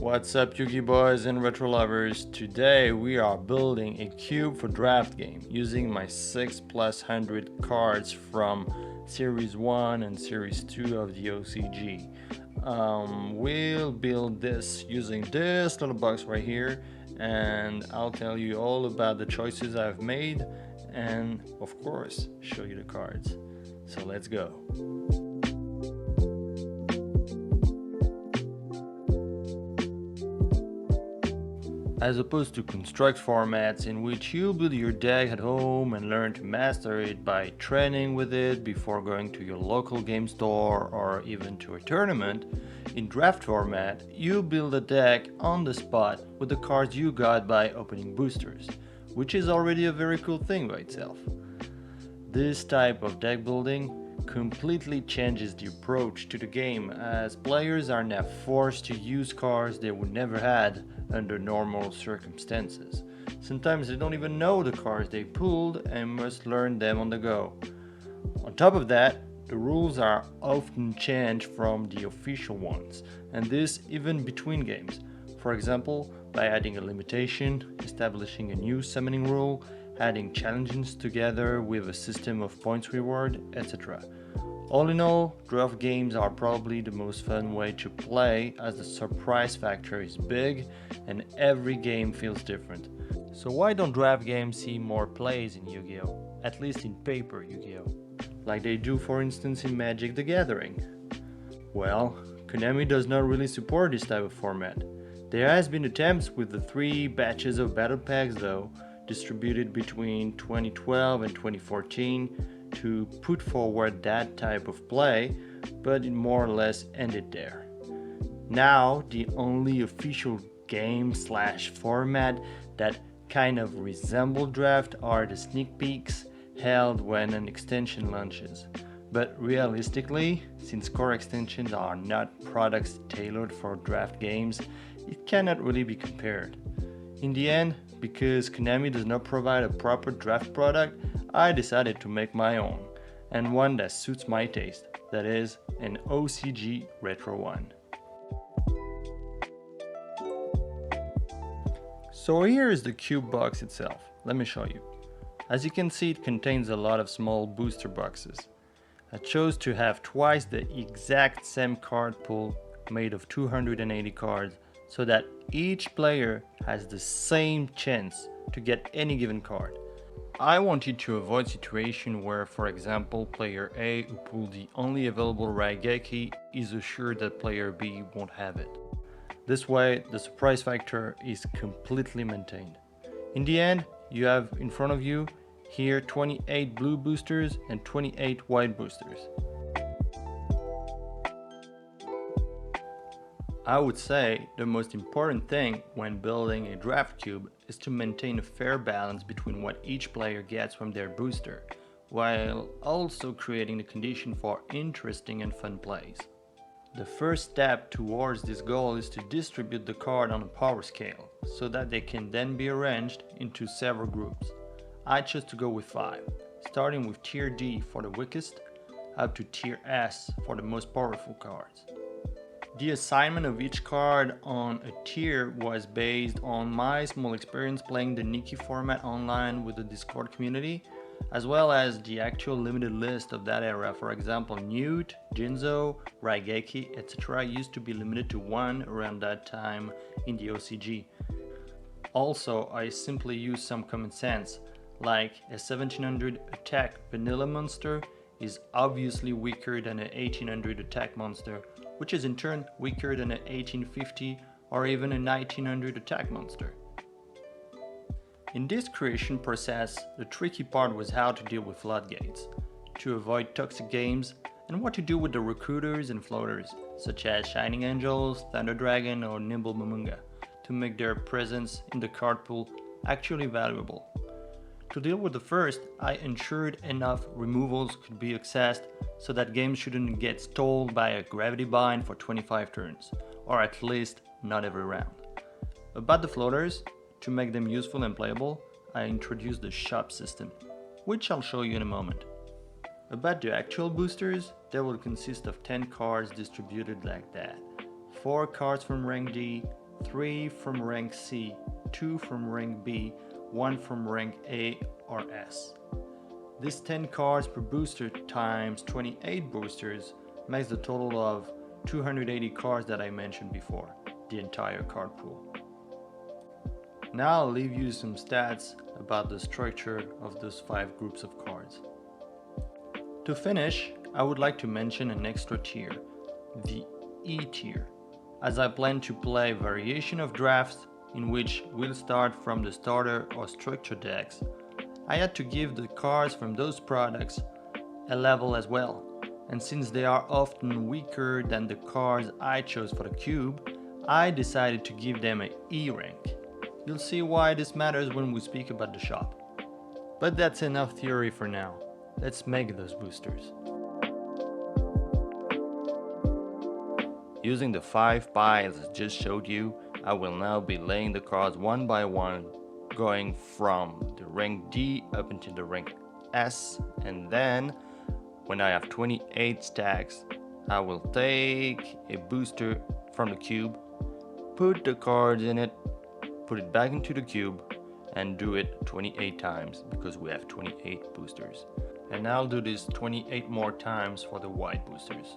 What's up, Yugi boys and retro lovers? Today we are building a cube for draft game using my 6+100 cards from Series 1 and Series 2 of the OCG. We'll build this using this little box right here, and I'll tell you all about the choices I've made and of course show you the cards. So let's go. As opposed to construct formats in which you build your deck at home and learn to master it by training with it before going to your local game store or even to a tournament, in draft format you build a deck on the spot with the cards you got by opening boosters, which is already a very cool thing by itself. This type of deck building completely changes the approach to the game, as players are now forced to use cards they would never had under normal circumstances. Sometimes they don't even know the cards they pulled and must learn them on the go. On top of that, the rules are often changed from the official ones, and this even between games. For example, by adding a limitation, establishing a new summoning rule, adding challenges together with a system of points reward, etc. All in all, draft games are probably the most fun way to play, as the surprise factor is big and every game feels different. So why don't draft games see more plays in Yu-Gi-Oh? At least in paper Yu-Gi-Oh, like they do for instance in Magic the Gathering? Well, Konami does not really support this type of format. There has been attempts with the 3 batches of battle packs though, distributed between 2012 and 2014 to put forward that type of play, but it more or less ended there. Now the only official game/format that kind of resemble draft are the sneak peeks held when an extension launches. But realistically, since core extensions are not products tailored for draft games, it cannot really be compared. In the end, because Konami does not provide a proper draft product, I decided to make my own, and one that suits my taste, that is, an OCG Retro one. So here is the cube box itself. Let me show you. As you can see, it contains a lot of small booster boxes. I chose to have twice the exact same card pool made of 280 cards, so that each player has the same chance to get any given card. I wanted to avoid situation where, for example, player A who pulled the only available Raigeki is assured that player B won't have it. This way, the surprise factor is completely maintained. In the end, you have in front of you here 28 blue boosters and 28 white boosters. I would say the most important thing when building a draft cube is to maintain a fair balance between what each player gets from their booster, while also creating the condition for interesting and fun plays. The first step towards this goal is to distribute the card on a power scale, so that they can then be arranged into several groups. I chose to go with 5, starting with tier D for the weakest, up to tier S for the most powerful cards. The assignment of each card on a tier was based on my small experience playing the Nikki format online with the Discord community, as well as the actual limited list of that era. For example, Newt, Jinzo, Raigeki, etc. used to be limited to 1 around that time in the OCG. Also, I simply used some common sense, like a 1700 attack vanilla monster is obviously weaker than an 1800 attack monster, which is in turn weaker than an 1850 or even a 1900 attack monster. In this creation process, the tricky part was how to deal with floodgates, to avoid toxic games, and what to do with the recruiters and floaters, such as Shining Angels, Thunder Dragon or Nimble Mamunga, to make their presence in the card pool actually valuable. To deal with the first, I ensured enough removals could be accessed so that games shouldn't get stalled by a gravity bind for 25 turns, or at least not every round. About the floaters, to make them useful and playable, I introduced the shop system, which I'll show you in a moment. About the actual boosters, they will consist of 10 cards distributed like that. 4 cards from rank D, 3 from rank C, 2 from rank B, 1 from rank A or S. This 10 cards per booster times 28 boosters makes the total of 280 cards that I mentioned before, the entire card pool. Now I'll leave you some stats about the structure of those 5 groups of cards. To finish, I would like to mention an extra tier, the E tier, as I plan to play a variation of drafts in which we'll start from the starter or structure decks. I had to give the cards from those products a level as well, and since they are often weaker than the cards I chose for the cube, I decided to give them an E rank. You'll see why this matters when we speak about the shop. But that's enough theory for now. Let's make those boosters. Using the 5 piles I just showed you, I will now be laying the cards one by one, going from the rank D up into the rank S, and then, when I have 28 stacks, I will take a booster from the cube, put the cards in it, put it back into the cube, and do it 28 times because we have 28 boosters. And I'll do this 28 more times for the white boosters.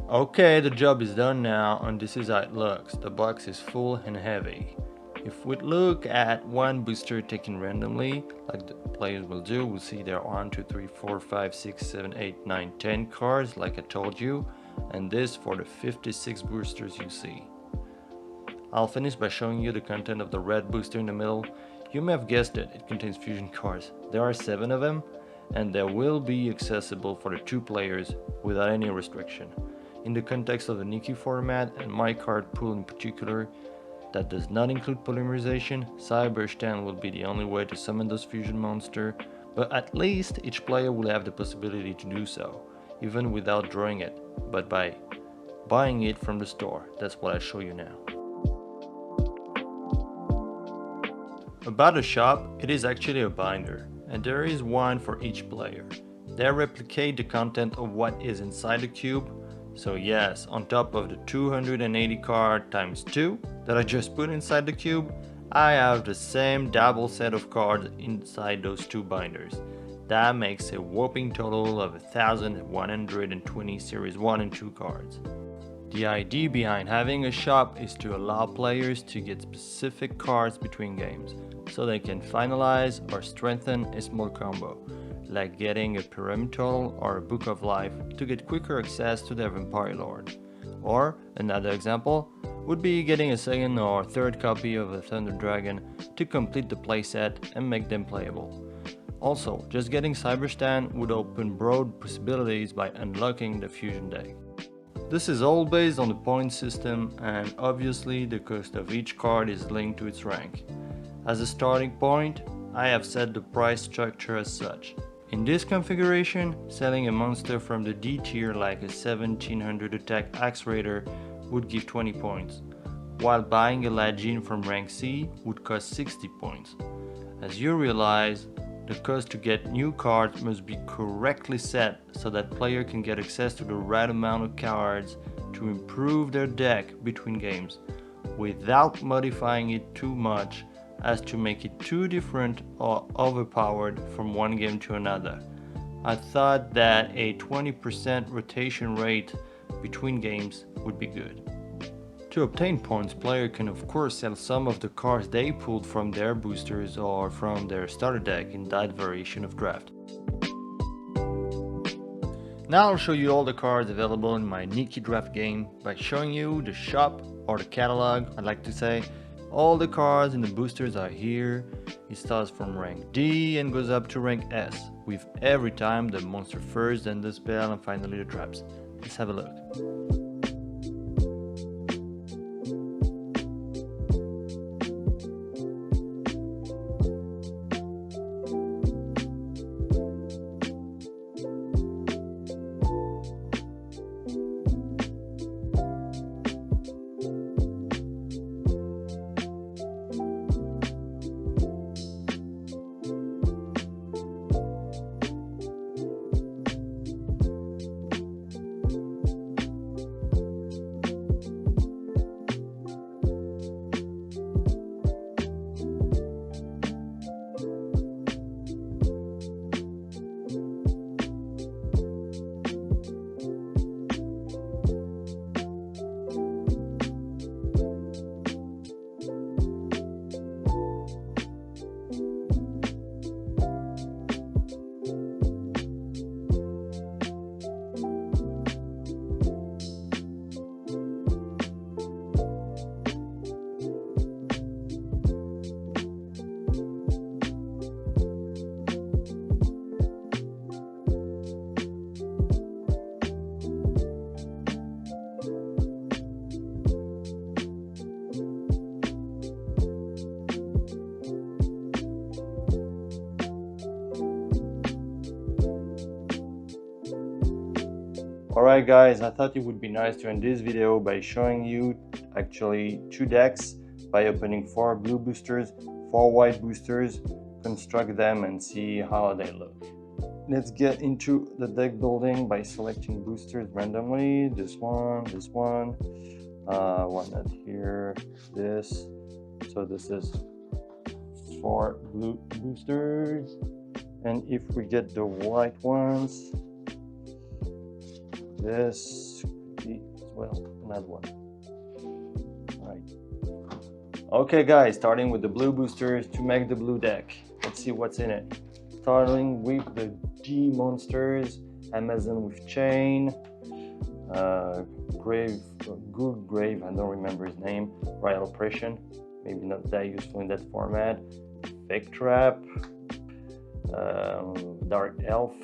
Okay, the job is done now, and this is how it looks. The box is full and heavy. If we look at one booster taken randomly, like the players will do, we'll see there are 1, 2, 3, 4, 5, 6, 7, 8, 9, 10 cards, like I told you, and this for the 56 boosters you see. I'll finish by showing you the content of the red booster in the middle. You may have guessed it, it contains fusion cards. There are 7 of them, and they will be accessible for the 2 players without any restriction. In the context of the Nikki format and my card pool in particular, that does not include polymerization, Cyberstand will be the only way to summon those fusion monsters, but at least each player will have the possibility to do so, even without drawing it, but by buying it from the store. That's what I'll show you now. About the shop, it is actually a binder, and there is one for each player. They replicate the content of what is inside the cube. So yes, on top of the 280 card times 2 that I just put inside the cube, I have the same double set of cards inside those 2 binders. That makes a whopping total of 1,120 Series 1 and 2 cards. The idea behind having a shop is to allow players to get specific cards between games, so they can finalize or strengthen a small combo, like getting a Pyramidal or a Book of Life to get quicker access to their Vampire Lord. Or, another example, would be getting a second or third copy of a Thunder Dragon to complete the playset and make them playable. Also, just getting Cyberstand would open broad possibilities by unlocking the fusion deck. This is all based on the point system, and obviously the cost of each card is linked to its rank. As a starting point, I have set the price structure as such. In this configuration, selling a monster from the D tier like a 1700 attack Axe Raider would give 20 points, while buying a Lajin from rank C would cost 60 points. As you realize, the cost to get new cards must be correctly set so that player can get access to the right amount of cards to improve their deck between games, without modifying it too much as to make it too different or overpowered from one game to another. I thought that a 20% rotation rate between games would be good. To obtain points, player can of course sell some of the cards they pulled from their boosters or from their starter deck in that variation of draft. Now I'll show you all the cards available in my Nikki draft game by showing you the shop, or the catalog I'd like to say. All the cards in the boosters are here. It starts from rank D and goes up to rank S, with every time the monster first, then the spell, and finally the traps. Let's have a look. Alright guys, I thought it would be nice to end this video by showing you actually 2 decks by opening 4 blue boosters, 4 white boosters, construct them and see how they look. Let's get into the deck building by selecting boosters randomly. This one, one not here, this. So this is 4 blue boosters, and if we get the white ones, this could be as well another one. All right. Okay guys, starting with the blue boosters to make the blue deck. Let's see what's in it. Starting with the D monsters, Amazon with Chain, Grave, Good Grave, I don't remember his name, Royal Oppression, maybe not that useful in that format, Fake Trap, Dark Elf,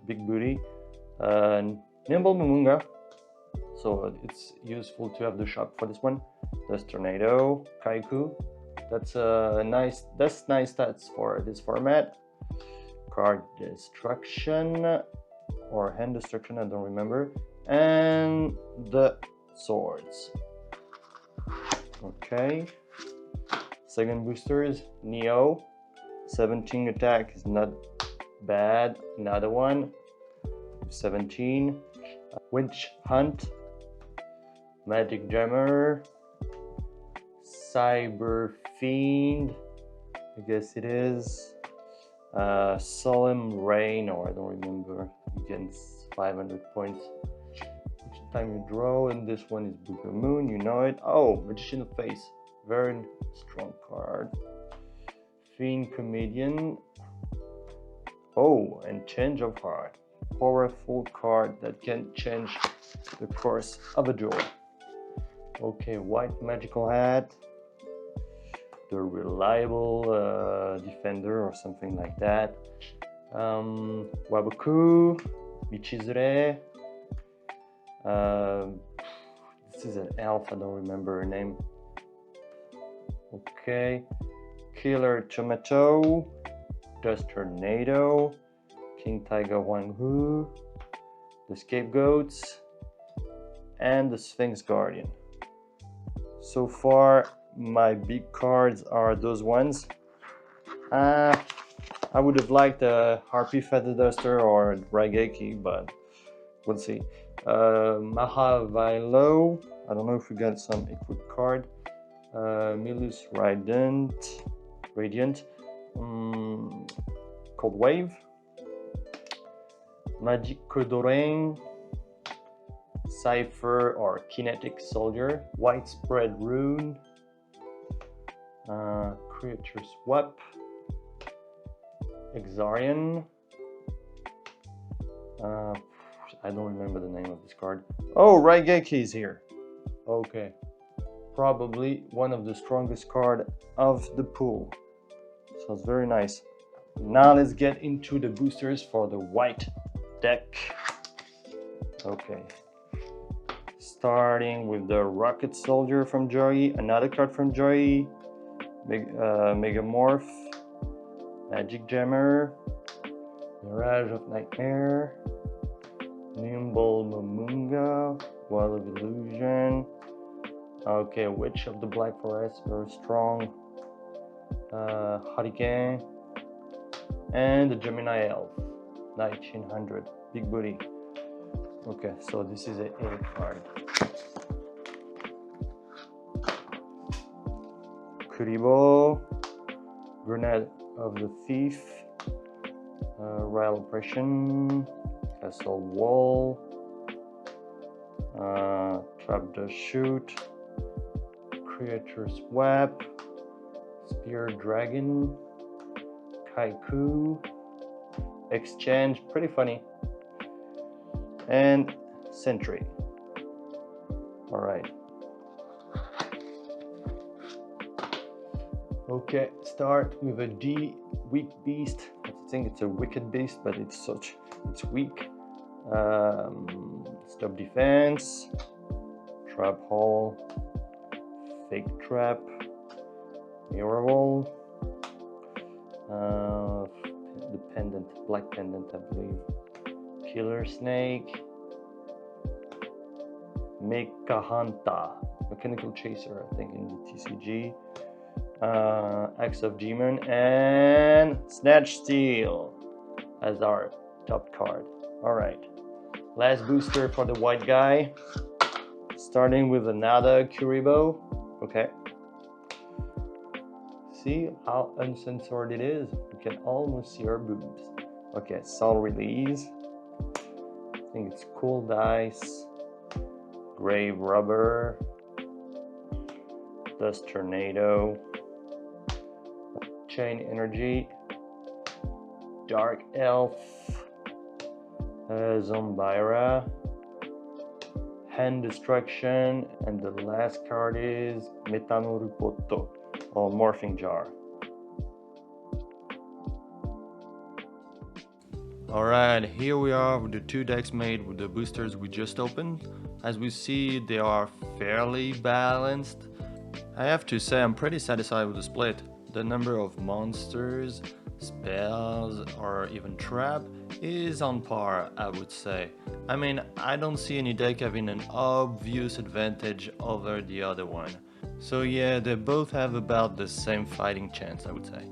Big Booty, Nimble Mamunga, so it's useful to have the shop for this one, Dust Tornado, Kaiku, that's nice stats for this format. Card Destruction or Hand Destruction, I don't remember, and the swords. Okay, second boosters, Neo, 17 attack is not bad. Another one, 17, Witch Hunt, Magic Jammer, Cyber Fiend, I guess it is, Solemn Rain, or I don't remember, against 500 points each time you draw, and this one is Book of Moon, you know it. Oh, Magician of Face, very strong card. Fiend Comedian, oh, and Change of Heart, powerful card that can change the course of a duel. Okay, White Magical Hat, the Reliable Defender or something like that, Waboku, Michizure, this is an elf, I don't remember her name. Okay, Killer Tomato, Dust Tornado, King Tiger Wang Hu, the Scapegoats, and the Sphinx Guardian. So far my big cards are those ones. I would have liked a Harpy Feather Duster or Raigeki, but we'll see. Mahavilo, I don't know if we got some equipped card. Milus Radiant, Cold Wave, Magic Kodoreng, Cypher or Kinetic Soldier, Widespread Rune, Creature Swap, Exarian, I don't remember the name of this card. Oh, Raigeki is here. Okay, probably one of the strongest card of the pool, so it's very nice. Now let's get into the boosters for the white deck. Okay, starting with the Rocket Soldier from Joy, another card from Joy, Megamorph, Magic Jammer, Mirage of Nightmare, Nimble Mamunga, Wall of Illusion. Okay, Witch of the Black Forest, very strong, Hurricane, and the Gemini Elf, 1900, Big Booty. Okay, so this is a card. Kuribo, Grenade of the Thief, Royal Oppression, Castle Wall, Trap the Shoot, Creature Swap, Spear Dragon, Kaiku, Exchange, pretty funny, and Sentry. Alright. Okay, start with a D, Weak Beast. I think it's a Wicked Beast, but it's weak. Stop Defense, Trap Hole, Fake Trap, Mirror Wall, the Pendant, Black Pendant I believe, Killer Snake, Mekahanta, Mechanical Chaser, I think in the TCG. Axe of Demon, and Snatch Steel as our top card. Alright, last booster for the white guy, starting with another Kuribo. Okay, see how uncensored it is? You can almost see our boobs. Okay, Soul Release, I think it's Cool Dice, Grave Rubber, Dust Tornado, Chain Energy, Dark Elf, Zombira, Hand Destruction, and the last card is Metanorupoto, or Morphing Jar. Alright, here we are with the two decks made with the boosters we just opened. As we see, they are fairly balanced. I have to say I'm pretty satisfied with the split. The number of monsters, spells, or even trap is on par, I would say. I mean, I don't see any deck having an obvious advantage over the other one. So yeah, they both have about the same fighting chance, I would say.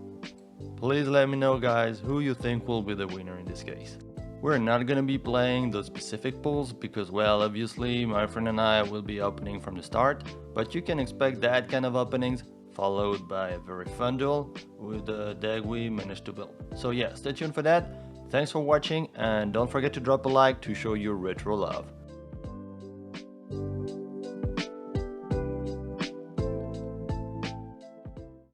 Please let me know, guys, who you think will be the winner in this case. We're not gonna be playing those specific pools because, well, obviously my friend and I will be opening from the start, but you can expect that kind of openings followed by a very fun duel with the deck we managed to build. So yeah, stay tuned for that. Thanks for watching, and don't forget to drop a like to show your retro love.